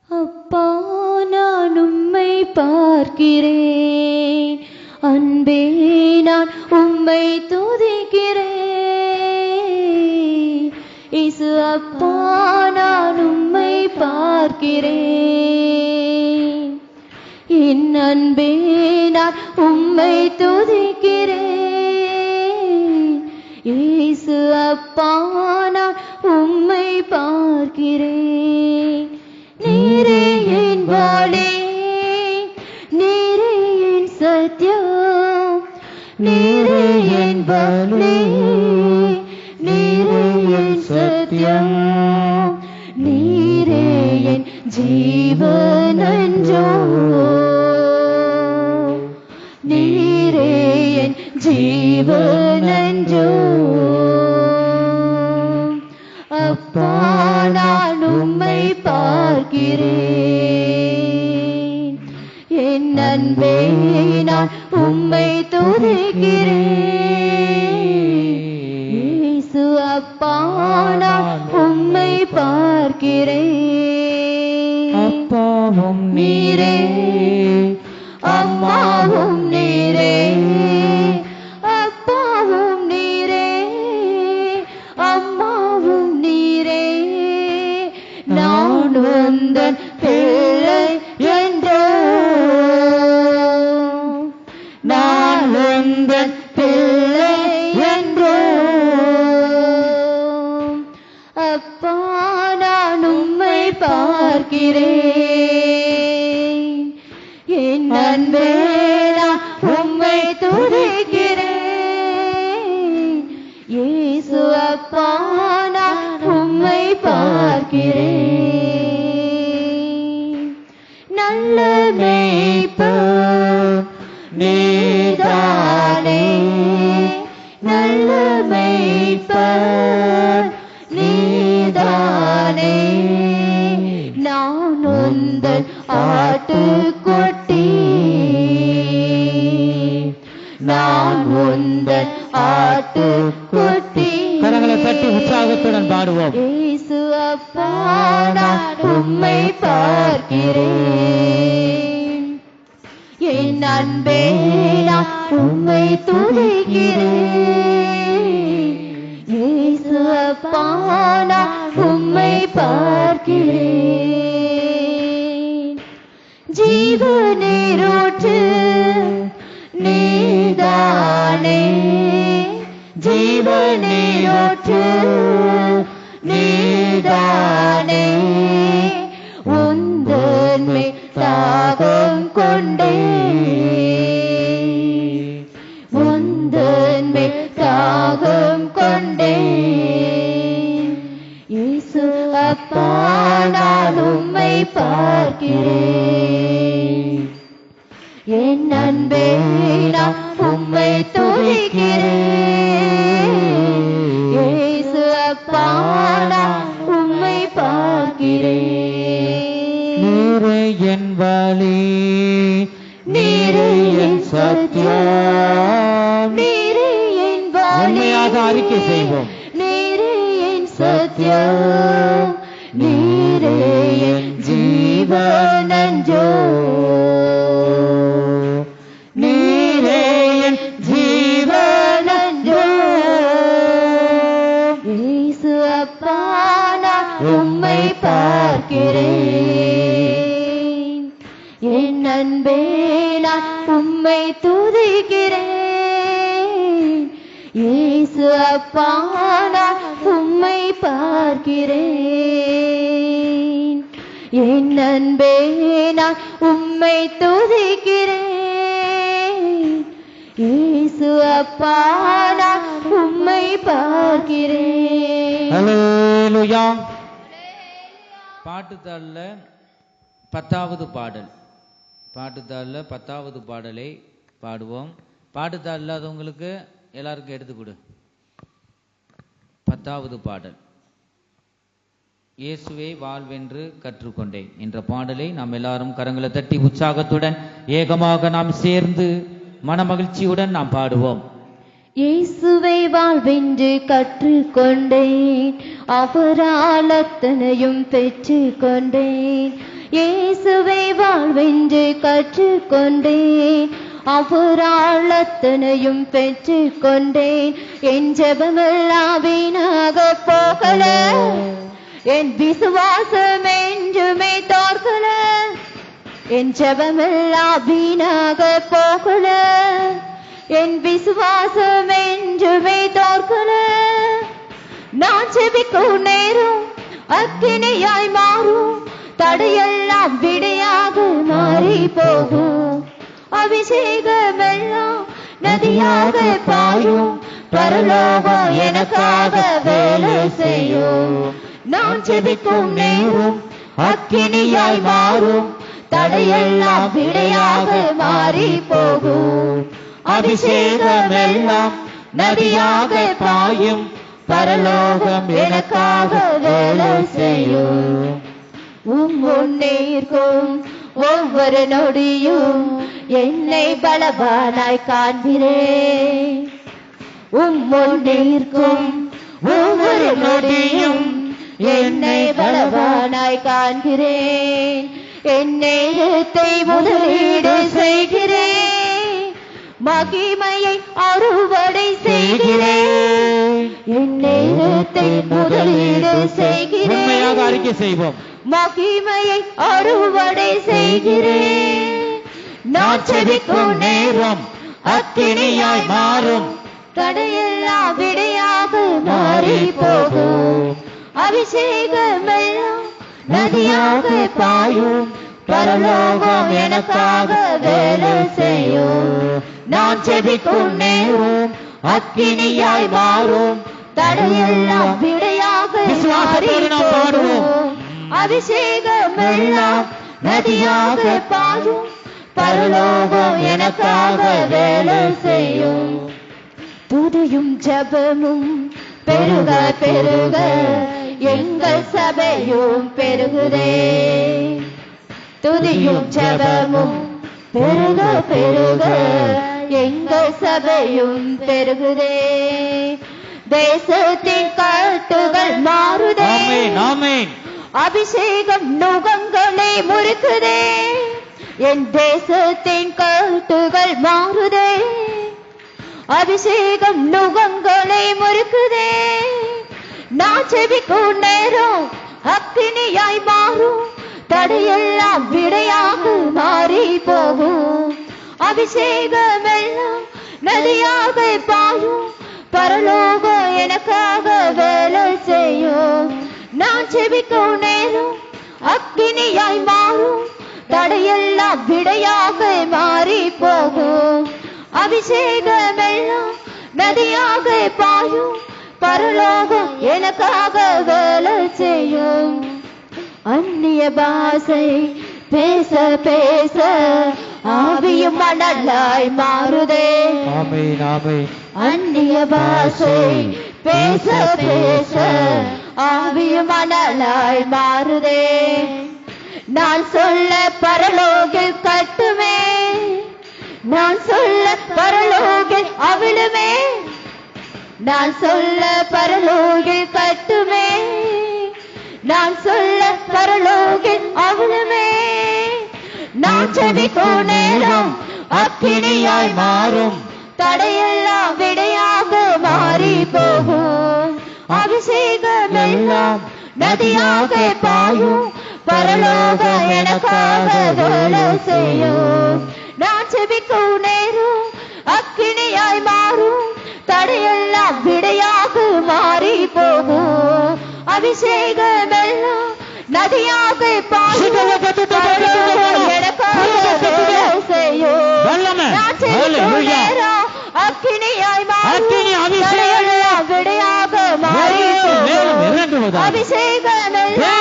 அப்பா நான் உம்மை பார்க்கிறேன், அன்பே நான் உம்மை துதிக்கிறேன். இயேசு அப்பா நான் உம்மை பார்க்கிறேன், என் அன்பே நான் உம்மை துதிக்கிறேன். இயேசு அப்பா நான் உம்மை பார்க்கிறேன். நீரே என் வாழே, நீரே என் சத்தியம், நீரே என் வாழே, நீரே என் சத்தியம், நீரே என் ஜீவனன்றோ, நீரே என் ஜீவனன்றோ. அப்பா நான் உம்மை பார்க்கிறேன், என் அன்பே நான் உம்மை துதிக்கிறேன். இயேசு அப்பா நான் உம்மை பார்க்கிறேன். அப்பாவும் நீரே, அம்மாவும் நீரே, அப்பாவும் நீரே, அம்மாவும் நீரே, நான் உந்தன் பிள்ளை என்றோ, நான் உந்தன் பிள்ளை என்றோ. அப்பா நான் உம்மை பார்க்கிறேன், என் அன்பே நான் உம்மை துதிக்கிறேன். இயேசு அப்பா நான் உம்மை பார்க்கிறேன். நல்ல மேய்ப்பர் நீதானே, நல்ல மேய்ப்பர் நீதானே, நான் உந்தன் ஆட்டுக்குட்டி, நான் உந்தன் ஆட்டுக்குட்டி. கரங்களை தட்டி உற்சாகத்துடன் பாடுவோம். இயேசு அப்பா நான் உம்மை பார்க்கிறேன், என் அன்பே நான் உம்மை துதிக்கிறேன். இயேசு அப்பா நான் உம்மை பார்க்கிறேன். ஜீவநீரூற்று நீதானே, ஜீவநீரூற்று நீதானே, உந்தன் மேல் தாகம் கொண்டே, உந்தன் மேல் தாகம் கொண்டே. இயேசு அப்பா நான் உம்மை பார்க்கிறேன், என் அன்பே நான் உம்மை துதிக்கிறேன். இயேசு அப்பா நான் உம்மை பார்க்கிறேன். நீரே என் வழி, நீரே என் சத்தியம், நீரே என் வழி, உண்மையாக அறிக்கை செய்வோம். நீரே என் சத்தியம், நீரே என் ஜீவனன்றோ, நீரே என் ஜீவனன்றோ. இயேசு அப்பா நான் உம்மை பார்க்கிறேன், என் அன்பே நான் உம்மை துதிக்கிறேன். இயேசு அப்பா நான் உம்மை பார்க்கிறேன், என் அன்பே நான் உம்மை துதிக்கிறேன். இயேசு அப்பா நான் உம்மை பார்க்கிறேன். ஹல்லேலூயா. பாட்டுத்தாள்ல 10வது பாடல், பாட்டுத்தாள்ல 10வது பாடலை பாடுவோம். பாட்டுத்தாள் இல்லாதவங்களுக்கு எல்லாருக்கும் எடுத்து கொடு. 10வது பாடல், இயேசுவை வாழ்வென்று கற்றுக்கொண்டேன் என்ற பாடலை நாம் எல்லாரும் கரங்களை தட்டி உற்சாகத்துடன் ஏகமாக நாம் சேர்ந்து மனமகிழ்ச்சியுடன் நாம் பாடுவோம். இயேசுவை வாழ்வென்று கற்றுக்கொண்டேன், அவரால் அத்தனையும் பெற்றுக்கொண்டேன். இயேசுவை வாழ்வென்று கற்றுக்கொண்டேன், அவரால் அத்தனையும் பெற்றுக்கொண்டேன். என் ஜெபமெல்லாம் வீணாக போகல, என் விசுவாசம் என்றுமே தோற்கல. என் ஜெபமெல்லாம் வீணாக போகல, என் விசுவாசம் என்றுமே தோற்கல. நான் ஜெபிக்கும் நேரம் அக்கினியாய் மாறும், தடையெல்லாம் விடையாக மாறி போகும். அபிஷேகமெல்லாம் நதியாக பாயும், பரலோகம் எனக்காக வேலை செய்யும். நான் ஜெபிக்கும் நேரம் அக்கினியாய் மாறும், தடையெல்லாம் விடையாக மாறி போகும். அபிஷேகமெல்லாம் நதியாக பாயும், பரலோகம் எனக்காக வேலை செய்யும். முன்னேற்கும் ஒவ்வொரு நொடியும் என்னை பலவானாய் காண்கிறேன். முன்னேற்கும் ஒவ்வொரு நொடியும் என்னை பலவானாய் காண்கிறேன். என் நேரத்தை முதலீடு செய்கிறேன், மகிமையை அறுவடை செய்கிறேன். என் நேரத்தை முதலீடு செய்கிறேன், அறிக்கை செய்வோம். மகிமையை அறுவடை செய்கிறேன். நான் ஜெபிக்கும் நேரம் அக்கினியாய் மாறும், தடையெல்லாம் விடையாக மாறி போகும். அபிஷேகமெல்லாம் நதியாக பாயும், பரலோகம் எனக்காக வேலை செய்யும். நான் ஜெபிக்கும் நேரம் அக்கினியாய் மாறும், தடையெல்லாம் விடையாக மாறி போகும். அபிஷேகமெல்லாம் நதியாக பாயும், பரலோகம் எனக்காக வேலை செய்யும். துதியும் ஜெபமும் பெருக பெருக எங்கள் சபையும் பெருகுதே. துதியும் ஜெபமும் பெருக பெருக எங்கள் சபையும் பெருகுதே. தேசத்தின் கட்டுகள் மாறுதே, அபிஷேகம் நுகங்களை முறுக்குதே. என் தேசத்தின் கட்டுகள் மாறுதே, அபிஷேகம் நுகங்களை முறுக்குதே. நான் ஜெபிக்கும் நேரம் அக்கினியாய் மாறும், தடையெல்லாம் விடையாக மாறி போகும். அபிஷேகமெல்லாம் நதியாக பாயும், பரலோகம் எனக்காக வேலை செய்யும். நான் ஜெபிக்கும் நேரம் அக்கினியாய் மாறும், தடையெல்லாம் விடையாக மாறி போகும். அபிஷேகமெல்லாம் நதியாக பாயும், பரலோகம் எனக்காக வேலை செய்யும். அந்நிய பாஷை பேச பேச ஆவியும் மணலாய் மாறுதே. அந்நிய பாஷை பேச பேச ஆவியும் மணலாய் மாறுதே. நான் சொல்ல பரலோகில் கட்டுமே, நான் சொல்ல பரலோகில் அவிழுமே. நான் சொல்ல பரலோகில் கட்டுமே, நான் சொல்ல பரலோகில் அவிழுமே. நான் ஜெபிக்கும் நேரம் அக்கினியாய் மாறும், தடையெல்லாம் விடையாக மாறி போகும். அபிஷேகமெல்லாம் நதியாக பாயும், பரலோகம் எனக்காக வேலை செய்யும். நான் ஜெபிக்கும் நேரம் அக்கினியாய் மாறும், தடையெல்லாம் விடையாக மாறி போகும். அபிஷேகமெல்லாம் நதியாக பாயும், பரலோகம் எனக்காக வேலை செய்யும். நான் ஜெபிக்கும் நேரம் அக்கினியாய் மாறும், தடையெல்லாம் விடையாக மாறி போகும். அபிஷேகமெல்லாம்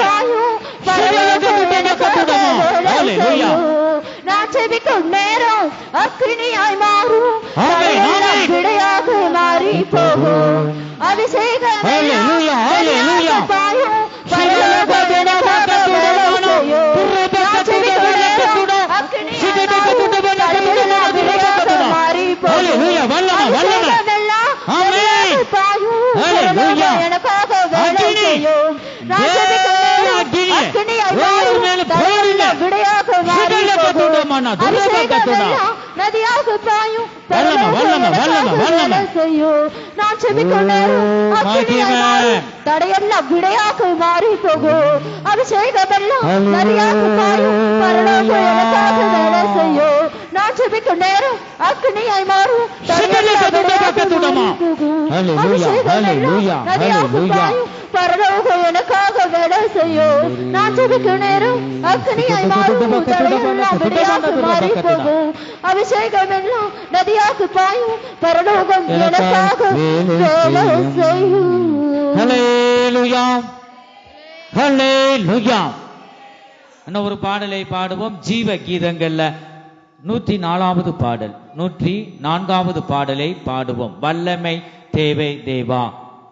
பாயும், பரலோகம் எனக்காக வேலை செய்யும். நான் ஜெபிக்கும் நேரம் அக்கினியாய் மாறும், தடையெல்லாம் விடையாக மாறி போகும். அபிஷேகமெல்லாம் பாயும், பரலோகம் எனக்காக வேலை செய்யும். நான் ஜெபிக்கும் நேரம் அக்கினியாய் மாறும், தடையெல்லாம் விடையாக மாறி போகும். நதியாக பாயும் செய்யும். நான் செபிக்கும் நேரம் தடையெல்லாம் விடையாக மாறி போகும். அபிஷேகம் எல்லாம் நதியாக பாயும் பரலோகம் எனக்காக வேலை செய்யும். நான் செபிக்கும் நேரம் அக்னியாய் மாறும். பரலோகம் எனக்காக வேலை செய்யும். நான் செபிக்கும் நேரம் அக்னியாய் மாறும். மாறி போகும். அபிஷேகம் எல்லாம் நதியாக பாயும் பரலோகம் எனக்காக வேலை செய்யும். ஒரு பாடலை பாடுவோம். ஜீவ கீதங்கள்ல 104வது பாடல், 104வது பாடலை பாடுவோம். வல்லமை தேவை தேவா,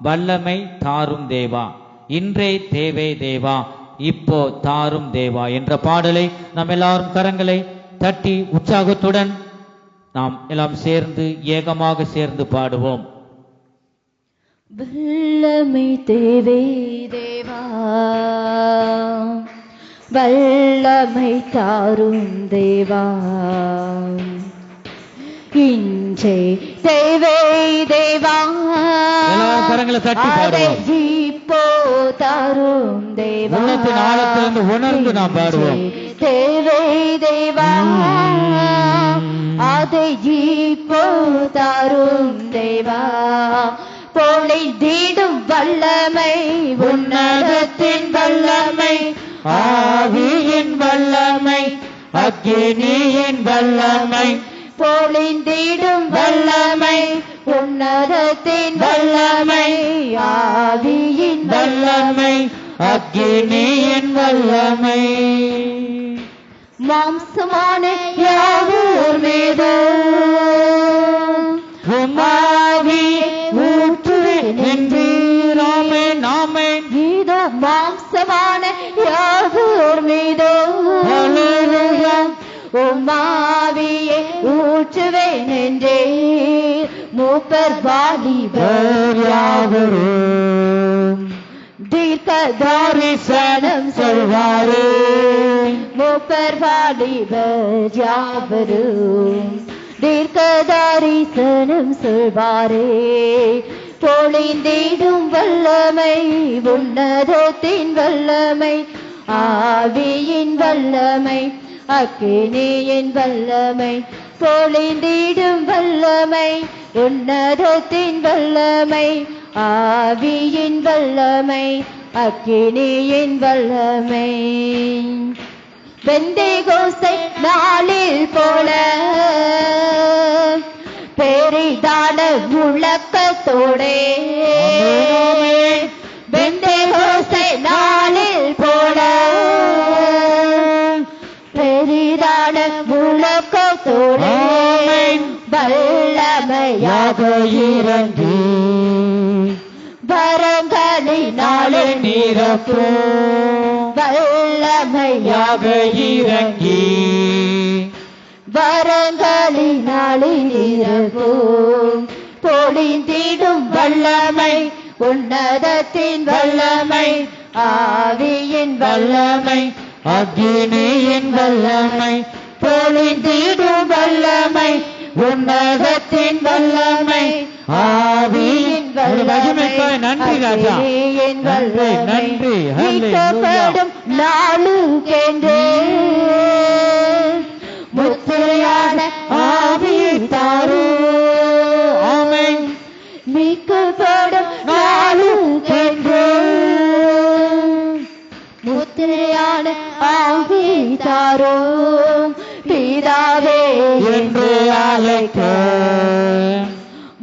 வல்லமை தாரும் தேவா, இன்றே தேவை தேவா, இப்போ தாரும் தேவா என்ற பாடலை நாம் எல்லாரும் கரங்களை தட்டி உற்சாகத்துடன் நாம் எல்லாம் சேர்ந்து ஏகமாக சேர்ந்து பாடுவோம். வல்லமை தேவை தேவா, வல்லமை தாரும் தேவா, இன்றே தேவை தேவா, கரங்களை தட்டி பாடுவோம். இப்போ தாரும் தேவா, உள்ளத்தின் ஆழத்திலிருந்து உணர்ந்து நாம் பாடுவோம். தேவை தேவா, அதை இப்போ தாரும் தேவா, பொழிந்திடும் வல்லமை உன்னதத்தின் வல்லமை, ஆவியின் வல்லமை, அக்கினியின் வல்லமை, பொழிந்திடும் வல்லமை உன்னதத்தின் வல்லமை, ஆவியின் வல்லமை, அக்கினியின் வல்லமை. மாம்சமான யாவோர் மீது உமாவி ஊற்றுவேன் என்றீராமே நாமே. இதோ மாம்சமான யாவோர் மீது உமாவியை ஊற்றுவேன் என்றே, மூப்பர் வாலிபர் யாவரும் தீர்க்க தரிசனம் சொல்வாரே, மூப்பர் வாலிபர் யாவரும் தீர்க்க தரிசனம் சொல்வாரே, பொழிந்திடும் வல்லமை உன்னதத்தின் வல்லமை, ஆவியின் வல்லமை, அக்கினியின் வல்லமை, பொழிந்திடும் வல்லமை உன்னதத்தின் வல்லமை, ஆவியின் வல்லமை, அக்கினியின் வல்லமை. பெந்தேகோஸ்தை நாளில் போல பெரிதான முழக்கத்தோடே, பெந்தேகோஸ்தை நாளில் போல பெரிதான முழக்கத்தோடே, வல்லமையாக இறங்கி வரங்களினாலே நிரப்பும், வல்லமையாக இறங்கி வரங்களினாலே நிரப்பும், பொழிந்திடும் வல்லமை உன்னதத்தின் வல்லமை, ஆவியின் வல்லமை, அக்கினியின் வல்லமை, பொழிந்திடும் வல்லமை உன்னதத்தின் வல்லமை, ஆவியின் வல்லமை, நன்றி ராஜா, நன்றி. மீட்கப்படும் நாளுக்கென்று முத்திரையான ஆவியை தாரும். ஆமென். மீட்கப்படும் நாளுக்கென்று முத்திரையான ஆவியை தாரும். பிதாவே என்று அழைக்க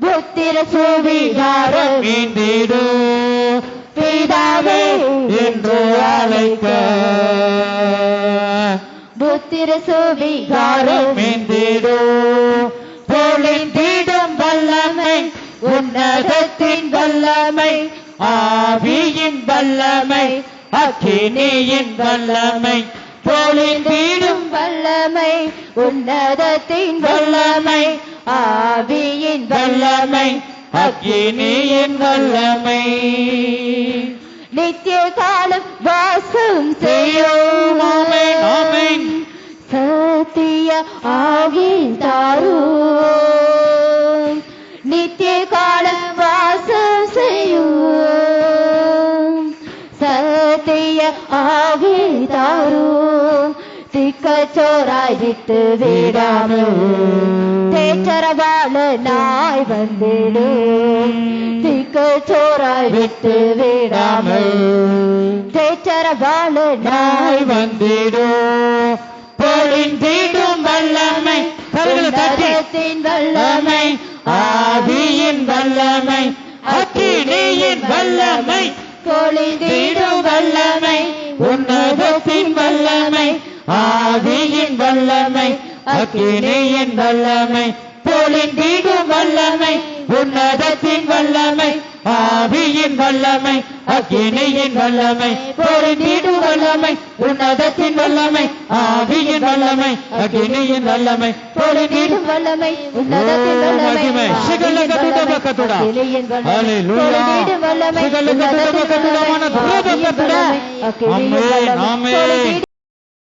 புத்திர சுவிகாரம் மீண்டிடு, பிதாவே என்று அழைக்க புத்திர சுவிகாரம் மீண்டிடு, பொழிந்திடும் வல்லமை உன்னதத்தின் வல்லமை, ஆவியின் வல்லமை, அக்கினியின் வல்லமை, பொழிந்திடும் வல்லமை உன்னதத்தின் வல்லமை, ஆவியின் வல்லமை, அக்கினியின் வல்லமை. நித்திய காலம் வாசம் செய்யும் ஆமென், ஆமென். சத்திய ஆவி தாரும் நித்திய காலம் வாசம் செய்யும் சத்திய ஆவி தாரும் திக்கச்சோராய் விட்டு விடாமல் தேச்சரவாழ நாய் வந்திடும் திக்கச்சோராய் விட்டு விடாமல் தேச்சரவாழ நாய் வந்திடும் பொழிந்திடும் வல்லமை உன்னதத்தின் வல்லமை ஆவியின் வல்லமை அக்கினியின் வல்லமை பொழிந்திடும் வல்லமை உன்னதத்தின் வல்லமை ஆவியின் வல்லமை அக்கினியின் வல்லமை பொழிந்திடும் வல்லமை உன்னதத்தின் வல்லமை ஆவியின் வல்லமை அக்கினியின் வல்லமை பொழிந்திடும் வல்லமை உன்னதத்தின் வல்லமை ஆவியின் வல்லமை அக்கினியின் வல்லமை பொழிந்திடும் வல்லமை உன்னதத்தின் வல்லமை ஹalleluya